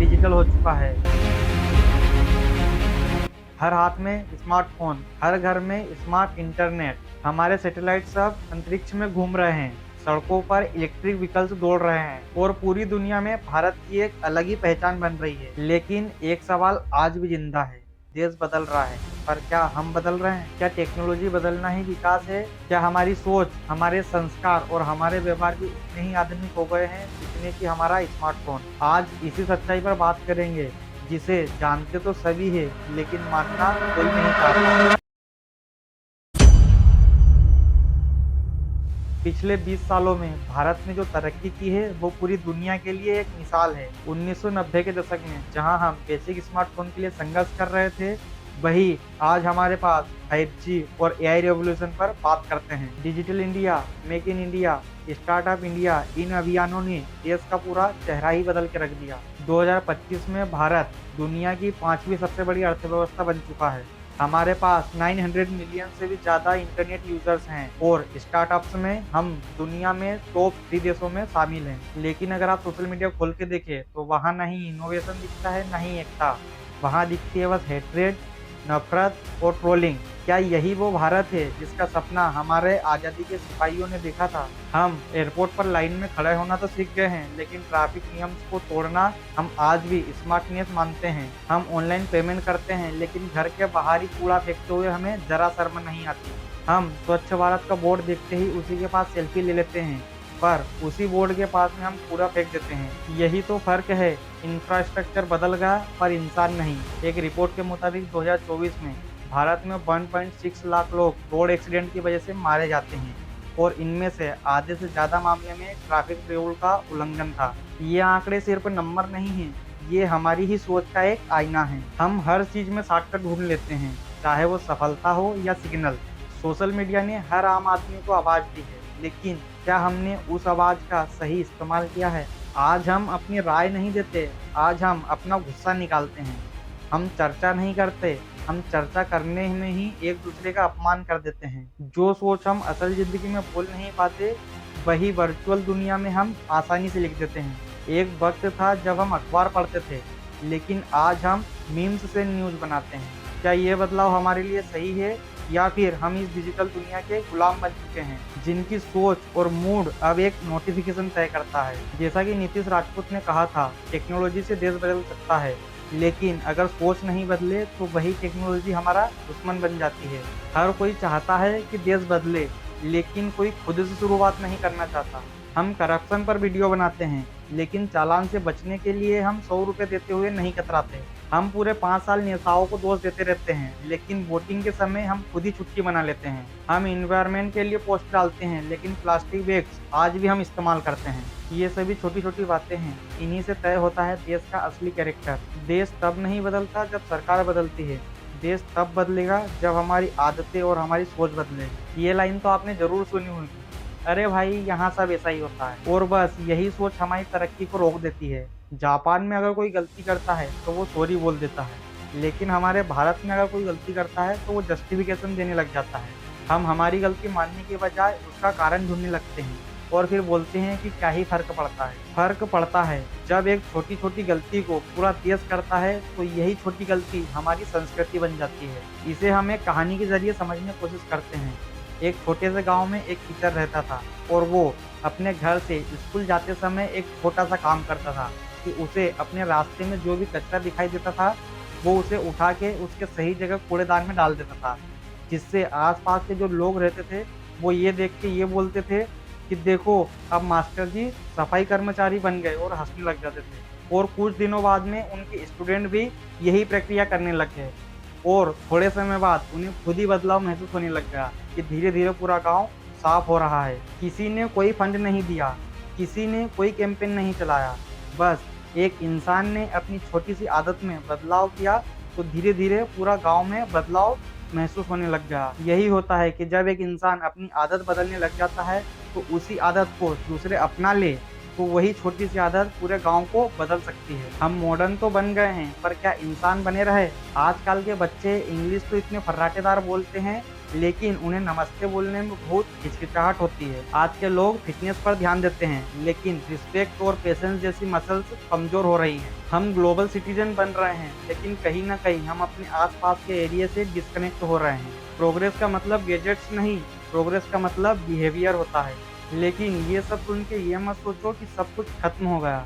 Digital हो चुका है। हर हाथ में स्मार्टफोन, हर घर में स्मार्ट इंटरनेट। हमारे सैटेलाइट सब अंतरिक्ष में घूम रहे हैं, सड़कों पर इलेक्ट्रिक व्हीकल्स दौड़ रहे हैं और पूरी दुनिया में भारत की एक अलग ही पहचान बन रही है। लेकिन एक सवाल आज भी जिंदा है, देश बदल रहा है, पर क्या हम बदल रहे हैं? क्या टेक्नोलॉजी बदलना ही विकास है? क्या हमारी सोच, हमारे संस्कार और हमारे व्यवहार भी उतने ही आधुनिक हो गए हैं जितने कि हमारा स्मार्टफोन? आज इसी सच्चाई पर बात करेंगे, जिसे जानते तो सभी है लेकिन मानना कोई नहीं चाहता। पिछले 20 सालों में भारत ने जो तरक्की की है वो पूरी दुनिया के लिए एक मिसाल है। 1990 के दशक में जहां हम बेसिक स्मार्टफोन के लिए संघर्ष कर रहे थे, वही आज हमारे पास 5G और AI रेवोल्यूशन पर बात करते हैं। Digital India, make in India, startup India, इन अभियानों ने देश का पूरा चेहरा ही बदल के रख दिया। 2025 में भारत दुनिया की 5वीं सबसे बड़ी अर्थव्यवस्था बन चुका है। हमारे पास 900 मिलियन से भी ज़्यादा इंटरनेट यूजर्स हैं और स्टार्टअप्स में हम दुनिया में टॉप 3 देशों में शामिल हैं। लेकिन अगर आप सोशल मीडिया खोल के देखें तो वहाँ ना ही इनोवेशन दिखता है, ना ही एकता। वहाँ दिखती है बस हेट्रेड, नफरत और ट्रोलिंग। क्या यही वो भारत है जिसका सपना हमारे आज़ादी के सिपाहियों ने देखा था? हम एयरपोर्ट पर लाइन में खड़े होना तो सीख गए हैं, लेकिन ट्रैफिक नियम्स को तोड़ना हम आज भी स्मार्टनेस मानते हैं। हम ऑनलाइन पेमेंट करते हैं, लेकिन घर के बाहर ही कूड़ा फेंकते हुए हमें जरा शर्म नहीं आती। हम स्वच्छ भारत का बोर्ड देखते ही उसी के पास सेल्फी ले लेते हैं, पर उसी बोर्ड के पास में हम कूड़ा फेंक देते हैं। यही तो फर्क है, इंफ्रास्ट्रक्चर बदल गया पर इंसान नहीं। एक रिपोर्ट के मुताबिक 2024 में भारत में 1.6 लाख लोग रोड एक्सीडेंट की वजह से मारे जाते हैं और इनमें से आधे से ज़्यादा मामले में ट्रैफिक रूल का उल्लंघन था। ये आंकड़े सिर्फ नंबर नहीं हैं, ये हमारी ही सोच का एक आईना है। हम हर चीज़ में शॉर्टकट ढूंढ लेते हैं, चाहे वो सफलता हो या सिग्नल। सोशल मीडिया ने हर आम आदमी को आवाज़ दी है, लेकिन क्या हमने उस आवाज़ का सही इस्तेमाल किया है? आज हम अपनी राय नहीं देते, आज हम अपना गुस्सा निकालते हैं। हम चर्चा नहीं करते, हम चर्चा करने में ही एक दूसरे का अपमान कर देते हैं। जो सोच हम असल ज़िंदगी में बोल नहीं पाते, वही वर्चुअल दुनिया में हम आसानी से लिख देते हैं। एक वक्त था जब हम अखबार पढ़ते थे, लेकिन आज हम मीम्स से न्यूज़ बनाते हैं। क्या ये बदलाव हमारे लिए सही है, या फिर हम इस डिजिटल दुनिया के गुलाम बन चुके हैं, जिनकी सोच और मूड अब एक नोटिफिकेशन तय करता है? जैसा कि नीतीश राजपूत ने कहा था, टेक्नोलॉजी से देश बदल सकता है, लेकिन अगर सोच नहीं बदले तो वही टेक्नोलॉजी हमारा दुश्मन बन जाती है। हर कोई चाहता है कि देश बदले, लेकिन कोई खुद से शुरुआत नहीं करना चाहता। हम करप्शन पर वीडियो बनाते हैं, लेकिन चालान से बचने के लिए हम 100 रुपये देते हुए नहीं कतराते। हम पूरे 5 साल नेताओं को दोष देते रहते हैं, लेकिन वोटिंग के समय हम खुद ही छुट्टी बना लेते हैं। हम इन्वायरमेंट के लिए पोस्ट डालते हैं, लेकिन प्लास्टिक बैग्स आज भी हम इस्तेमाल करते हैं। ये सभी छोटी छोटी बातें हैं, इन्हीं से तय होता है देश का असली कैरेक्टर। देश तब नहीं बदलता जब सरकार बदलती है, देश तब बदलेगा जब हमारी आदतें और हमारी सोच बदलेगी। ये लाइन तो आपने जरूर सुनी होगी, अरे भाई यहाँ सब ऐसा ही होता है। और बस यही सोच हमारी तरक्की को रोक देती है। जापान में अगर कोई गलती करता है तो वो सॉरी बोल देता है, लेकिन हमारे भारत में अगर कोई गलती करता है तो वो जस्टिफिकेशन देने लग जाता है। हम हमारी गलती मानने के बजाय उसका कारण ढूंढने लगते हैं और फिर बोलते हैं कि क्या ही फर्क पड़ता है। फर्क पड़ता है जब एक छोटी छोटी गलती को पूरा देश करता है, तो यही छोटी गलती हमारी संस्कृति बन जाती है। इसे हम एक कहानी के जरिए समझने की कोशिश करते हैं। एक छोटे से गांव में एक टीचर रहता था और वो अपने घर से स्कूल जाते समय एक छोटा सा काम करता था कि उसे अपने रास्ते में जो भी कचरा दिखाई देता था, वो उसे उठा के उसके सही जगह कूड़ेदान में डाल देता था, जिससे आसपास के जो लोग रहते थे वो ये देख के ये बोलते थे कि देखो अब मास्टर जी सफाई कर्मचारी बन गए, और हंसने लग जाते थे। और कुछ दिनों बाद में उनके स्टूडेंट भी यही प्रक्रिया करने लग गए और थोड़े समय बाद उन्हें खुद ही बदलाव महसूस होने लग गया कि धीरे धीरे पूरा गांव साफ हो रहा है। किसी ने कोई फंड नहीं दिया, किसी ने कोई कैंपेन नहीं चलाया, बस एक इंसान ने अपनी छोटी सी आदत में बदलाव किया, तो धीरे धीरे पूरा गांव में बदलाव महसूस होने लग गया। यही होता है कि जब एक इंसान अपनी आदत बदलने लग जाता है तो उसी आदत को दूसरे अपना ले, तो वही छोटी सी आदत पूरे गांव को बदल सकती है। हम मॉडर्न तो बन गए हैं, पर क्या इंसान बने रहे? आजकल के बच्चे इंग्लिश तो इतने फर्राटेदार बोलते हैं लेकिन उन्हें नमस्ते बोलने में बहुत हिचकिचाहट होती है। आज के लोग फिटनेस पर ध्यान देते हैं, लेकिन रिस्पेक्ट और पेशेंस जैसी मसल्स कमजोर हो रही हैं। हम ग्लोबल सिटीजन बन रहे हैं, लेकिन कहीं ना कहीं हम अपने आसपास के एरिया से डिस्कनेक्ट हो रहे हैं। प्रोग्रेस का मतलब गैजेट्स नहीं, प्रोग्रेस का मतलब बिहेवियर होता है। लेकिन ये सब सुन के ये मत सोचो कि सब कुछ खत्म हो गया।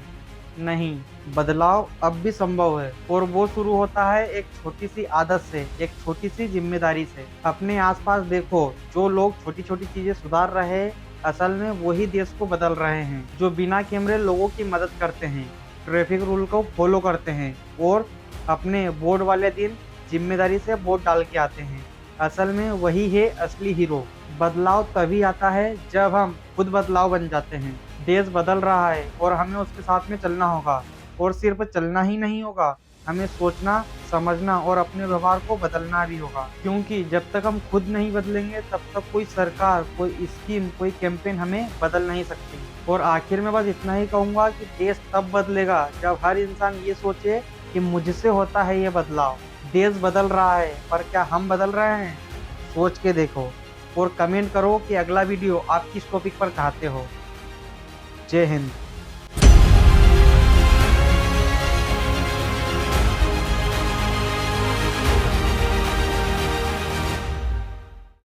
नहीं, बदलाव अब भी संभव है, और वो शुरू होता है एक छोटी सी आदत से, एक छोटी सी जिम्मेदारी से। अपने आसपास देखो, जो लोग छोटी छोटी चीजें सुधार रहे हैं, असल में वही देश को बदल रहे हैं। जो बिना कैमरे लोगों की मदद करते हैं, ट्रैफिक रूल को फॉलो करते हैं, और अपने वोट वाले दिन जिम्मेदारी से वोट डाल के आते हैं, असल में वही है असली हीरो। बदलाव तभी आता है जब हम खुद बदलाव बन जाते हैं। देश बदल रहा है और हमें उसके साथ में चलना होगा, और सिर्फ चलना ही नहीं होगा, हमें सोचना, समझना और अपने व्यवहार को बदलना भी होगा। क्योंकि जब तक हम खुद नहीं बदलेंगे, तब तक कोई सरकार, कोई स्कीम, कोई कैंपेन हमें बदल नहीं सकती। और आखिर में बस इतना ही कहूँगा कि देश तब बदलेगा जब हर इंसान ये सोचे कि मुझसे होता है ये बदलाव। देश बदल रहा है, पर क्या हम बदल रहे हैं? सोच के देखो और कमेंट करो कि अगला वीडियो आप किस टॉपिक पर चाहते हो। जय हिंद।